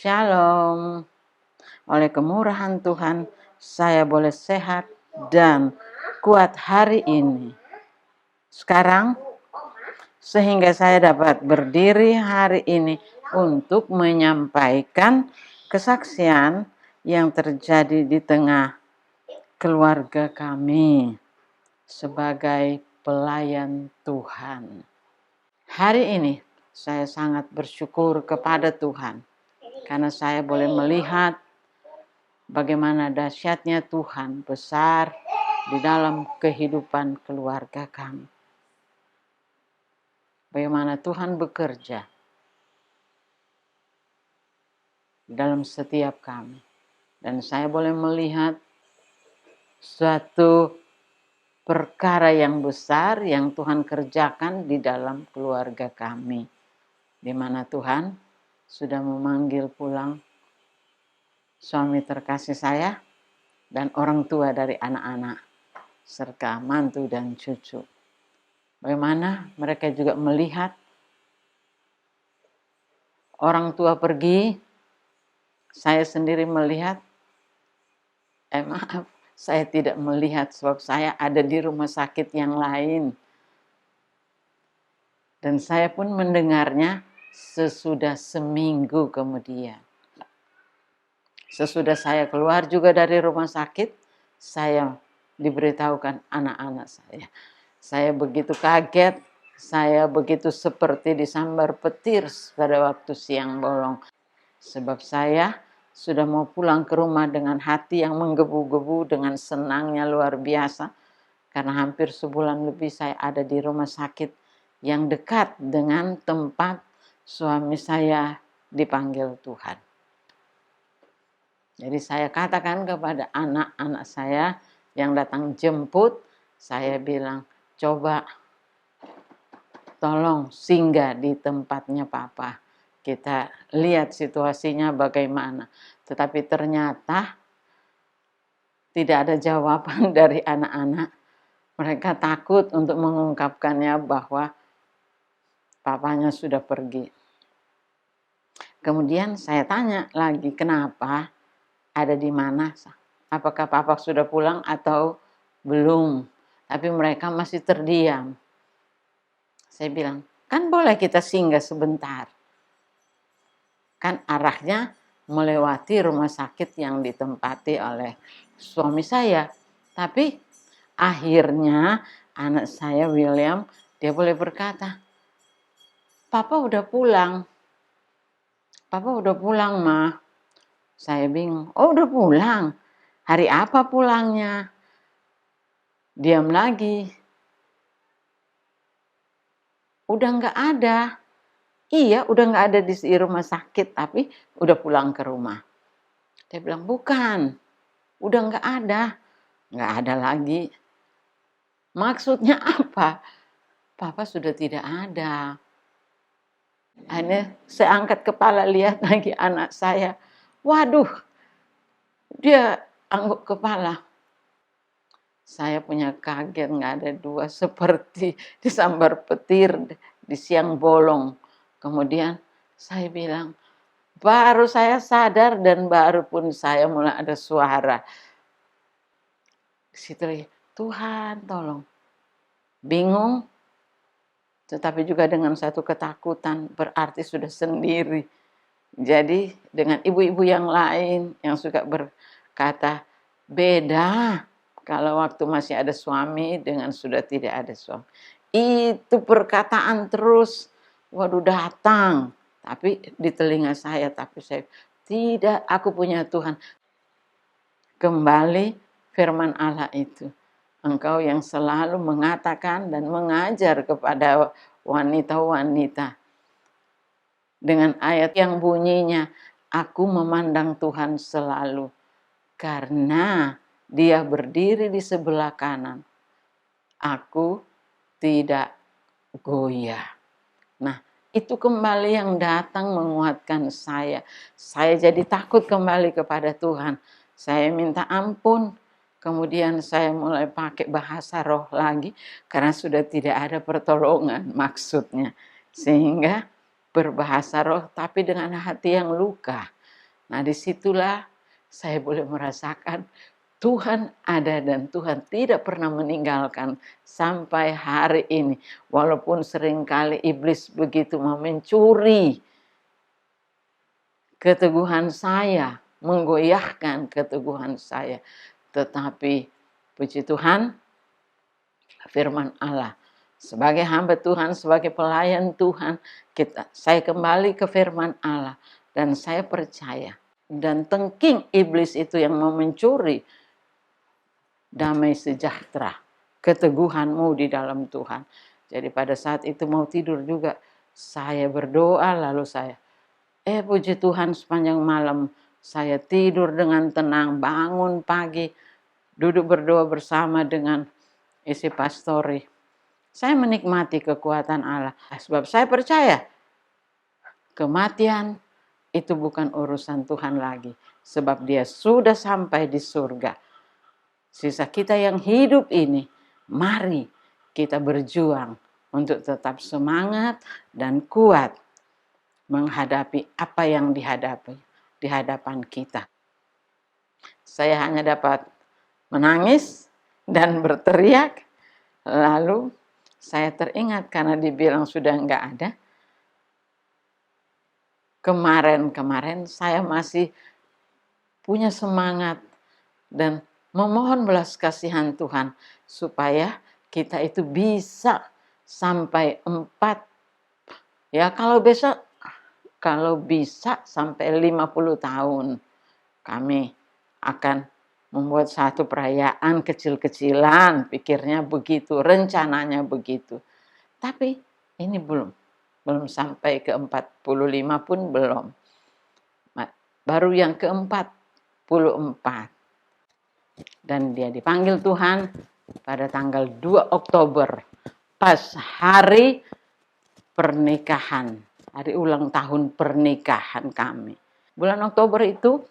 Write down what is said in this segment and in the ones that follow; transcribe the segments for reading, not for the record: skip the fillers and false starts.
Shalom. Oleh kemurahan Tuhan, saya boleh sehat dan kuat hari ini. Sekarang, sehingga saya dapat berdiri hari ini untuk menyampaikan kesaksian yang terjadi di tengah keluarga kami sebagai pelayan Tuhan. Hari ini saya sangat bersyukur kepada Tuhan karena saya boleh melihat bagaimana dahsyatnya Tuhan besar di dalam kehidupan keluarga kami. Bagaimana Tuhan bekerja dalam setiap kami. Dan saya boleh melihat suatu perkara yang besar yang Tuhan kerjakan di dalam keluarga kami. Di mana Tuhan sudah memanggil pulang suami terkasih saya dan orang tua dari anak-anak, serta mantu dan cucu. Bagaimana mereka juga melihat orang tua pergi, saya sendiri melihat, saya tidak melihat sebab saya ada di rumah sakit yang lain. Dan saya pun mendengarnya sesudah seminggu kemudian. Sesudah saya keluar juga dari rumah sakit, saya diberitahukan anak-anak saya. Saya begitu kaget, saya begitu seperti disambar petir pada waktu siang bolong. Sebab saya sudah mau pulang ke rumah dengan hati yang menggebu-gebu, dengan senangnya luar biasa. Karena hampir sebulan lebih saya ada di rumah sakit yang dekat dengan tempat suami saya dipanggil Tuhan. Jadi saya katakan kepada anak-anak saya yang datang jemput, saya bilang, coba tolong singgah di tempatnya Papa. Kita lihat situasinya bagaimana. Tetapi ternyata tidak ada jawaban dari anak-anak. Mereka takut untuk mengungkapkannya bahwa papanya sudah pergi. Kemudian saya tanya lagi, kenapa? Ada di mana? Apakah Papa sudah pulang atau belum? Tapi mereka masih terdiam. Saya bilang, kan boleh kita singgah sebentar. Kan arahnya melewati rumah sakit yang ditempati oleh suami saya. Tapi akhirnya anak saya William, dia boleh berkata, Papa udah pulang. Papa udah pulang, Ma. Saya bingung. Oh, udah pulang. Hari apa pulangnya? Diam lagi. Udah nggak ada. Iya, udah nggak ada di rumah sakit, tapi udah pulang ke rumah. Dia bilang, bukan. Udah nggak ada. Nggak ada lagi. Maksudnya apa? Papa sudah tidak ada. Akhirnya saya angkat kepala lihat lagi anak saya. Waduh, dia angguk kepala. Saya punya kaget, nggak ada dua, seperti disambar petir di siang bolong. Kemudian saya bilang, baru saya sadar dan baru pun saya mulai ada suara. Situ lagi, Tuhan tolong. Bingung, tetapi juga dengan satu ketakutan, berarti sudah sendiri. Jadi dengan ibu-ibu yang lain yang suka berkata, beda kalau waktu masih ada suami dengan sudah tidak ada suami. Itu perkataan terus, waduh datang. Tapi di telinga saya, tapi saya tidak, aku punya Tuhan. Kembali firman Allah itu. Engkau yang selalu mengatakan dan mengajar kepada wanita-wanita. Dengan ayat yang bunyinya, aku memandang Tuhan selalu. Karena dia berdiri di sebelah kanan. Aku tidak goyah. Nah, itu kembali yang datang menguatkan saya. Saya jadi takut kembali kepada Tuhan. Saya minta ampun. Kemudian saya mulai pakai bahasa roh lagi. Karena sudah tidak ada pertolongan maksudnya. Sehingga berbahasa roh tapi dengan hati yang luka. Nah, disitulah saya boleh merasakan Tuhan ada dan Tuhan tidak pernah meninggalkan sampai hari ini. Walaupun seringkali iblis begitu mau mencuri keteguhan saya, menggoyahkan keteguhan saya. Tetapi puji Tuhan, firman Allah. Sebagai hamba Tuhan, sebagai pelayan Tuhan, saya kembali ke firman Allah. Dan saya percaya. Dan tengking iblis itu yang mau mencuri damai sejahtera, keteguhanmu di dalam Tuhan. Jadi pada saat itu mau tidur juga, saya berdoa lalu saya, puji Tuhan sepanjang malam saya tidur dengan tenang, bangun pagi, duduk berdoa bersama dengan isi pastori. Saya menikmati kekuatan Allah. Sebab saya percaya kematian itu bukan urusan Tuhan lagi. Sebab dia sudah sampai di surga. Sisa kita yang hidup ini, mari kita berjuang untuk tetap semangat dan kuat menghadapi apa yang dihadapi di hadapan kita. Saya hanya dapat menangis dan berteriak, lalu saya teringat karena dibilang sudah enggak ada. Kemarin saya masih punya semangat dan memohon belas kasihan Tuhan supaya kita itu bisa sampai 4, ya kalau bisa sampai 50 tahun kami akan membuat satu perayaan kecil-kecilan, pikirnya begitu, rencananya begitu. Tapi ini belum sampai ke 45 pun belum. Baru yang ke-44. Dan dia dipanggil Tuhan pada tanggal 2 Oktober. Pas hari pernikahan, hari ulang tahun pernikahan kami. Bulan Oktober itu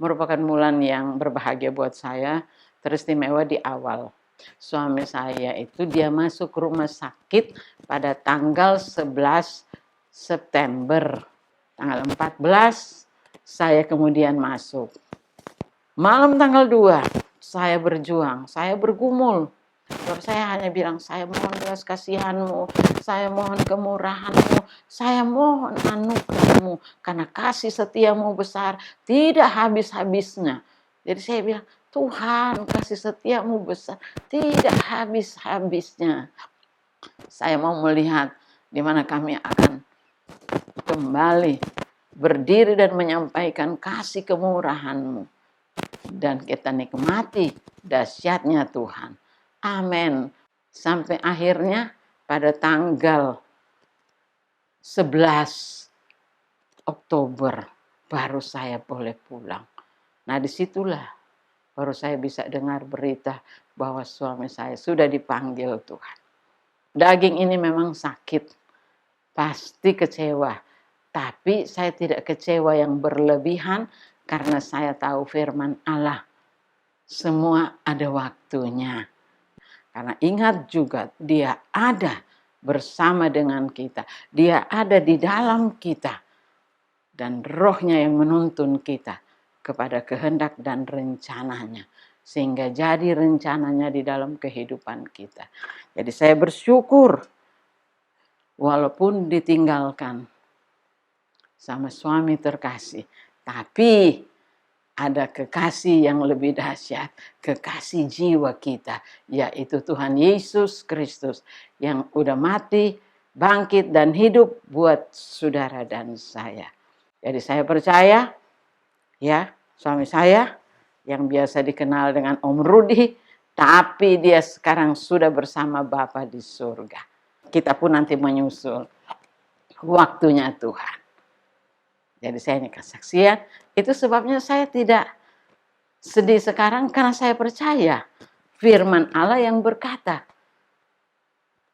merupakan bulan yang berbahagia buat saya, teristimewa di awal. Suami saya itu dia masuk rumah sakit pada tanggal 11 September. Tanggal 14 saya kemudian masuk. Malam tanggal 2 saya berjuang, saya bergumul. Sebab saya hanya bilang, saya mohon belas kasihanmu, saya mohon kemurahanmu, saya mohon anugerahmu, karena kasih setiamu besar, tidak habis-habisnya. Jadi saya bilang, Tuhan kasih setiamu besar, tidak habis-habisnya. Saya mau melihat di mana kami akan kembali berdiri dan menyampaikan kasih kemurahanmu. Dan kita nikmati dahsyatnya Tuhan. Amin. Sampai akhirnya pada tanggal 11 Oktober baru saya boleh pulang. Nah disitulah baru saya bisa dengar berita bahwa suami saya sudah dipanggil Tuhan. Daging ini memang sakit, pasti kecewa. Tapi saya tidak kecewa yang berlebihan karena saya tahu firman Allah. Semua ada waktunya. Karena ingat juga dia ada bersama dengan kita. Dia ada di dalam kita. Dan rohnya yang menuntun kita kepada kehendak dan rencananya. Sehingga jadi rencananya di dalam kehidupan kita. Jadi saya bersyukur walaupun ditinggalkan sama suami terkasih. Tapi ada kekasih yang lebih dahsyat, kekasih jiwa kita, yaitu Tuhan Yesus Kristus yang udah mati, bangkit dan hidup buat saudara dan saya. Jadi saya percaya, ya, suami saya yang biasa dikenal dengan Om Rudi, tapi dia sekarang sudah bersama Bapa di surga. Kita pun nanti menyusul waktunya Tuhan. Jadi saya ini kesaksian, itu sebabnya saya tidak sedih sekarang karena saya percaya firman Allah yang berkata.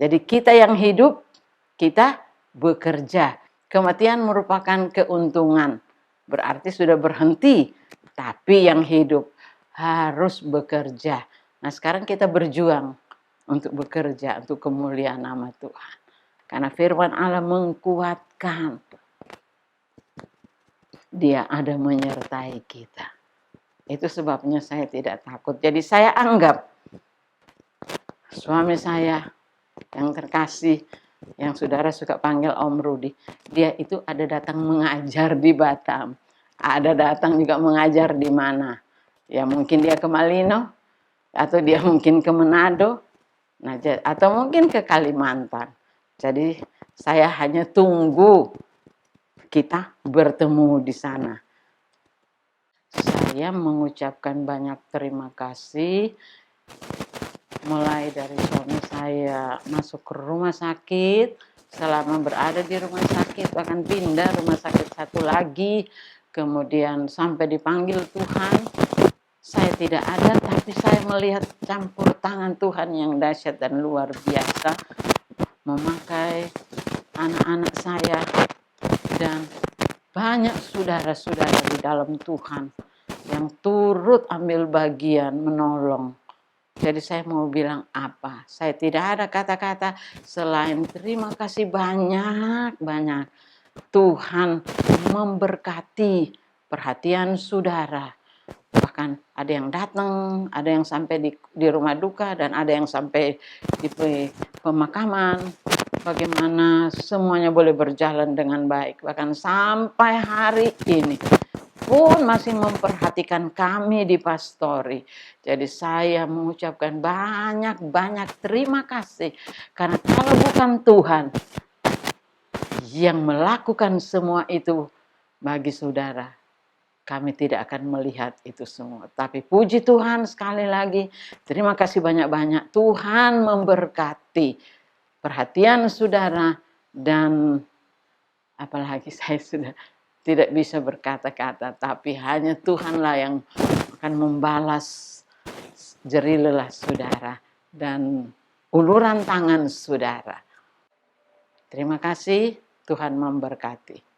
Jadi kita yang hidup, kita bekerja. Kematian merupakan keuntungan, berarti sudah berhenti. Tapi yang hidup harus bekerja. Nah sekarang kita berjuang untuk bekerja, untuk kemuliaan nama Tuhan. Karena firman Allah mengkuatkan. Dia ada menyertai kita. Itu sebabnya saya tidak takut. Jadi saya anggap suami saya yang terkasih, yang saudara suka panggil Om Rudi, dia itu ada datang mengajar di Batam, ada datang juga mengajar di mana. Ya mungkin dia ke Malino, atau dia mungkin ke Manado, nah, atau mungkin ke Kalimantan. Jadi saya hanya tunggu kita bertemu di sana. Saya mengucapkan banyak terima kasih, mulai dari suami saya masuk ke rumah sakit, selama berada di rumah sakit, bahkan pindah rumah sakit satu lagi, kemudian sampai dipanggil Tuhan. Saya tidak ada, tapi saya melihat campur tangan Tuhan yang dahsyat dan luar biasa, memakai anak-anak saya dan banyak saudara-saudara di dalam Tuhan yang turut ambil bagian menolong. Jadi saya mau bilang apa? Saya tidak ada kata-kata selain terima kasih banyak-banyak. Tuhan memberkati perhatian saudara. Bahkan ada yang datang, ada yang sampai di rumah duka, dan ada yang sampai di pemakaman. Bagaimana semuanya boleh berjalan dengan baik. Bahkan sampai hari ini pun masih memperhatikan kami di pastori. Jadi saya mengucapkan banyak-banyak terima kasih. Karena kalau bukan Tuhan yang melakukan semua itu bagi saudara, kami tidak akan melihat itu semua. Tapi puji Tuhan, sekali lagi, terima kasih banyak-banyak. Tuhan memberkati perhatian saudara, dan apalagi saya sudah tidak bisa berkata-kata, tapi hanya Tuhanlah yang akan membalas jerih lelah saudara dan uluran tangan saudara. Terima kasih, Tuhan memberkati.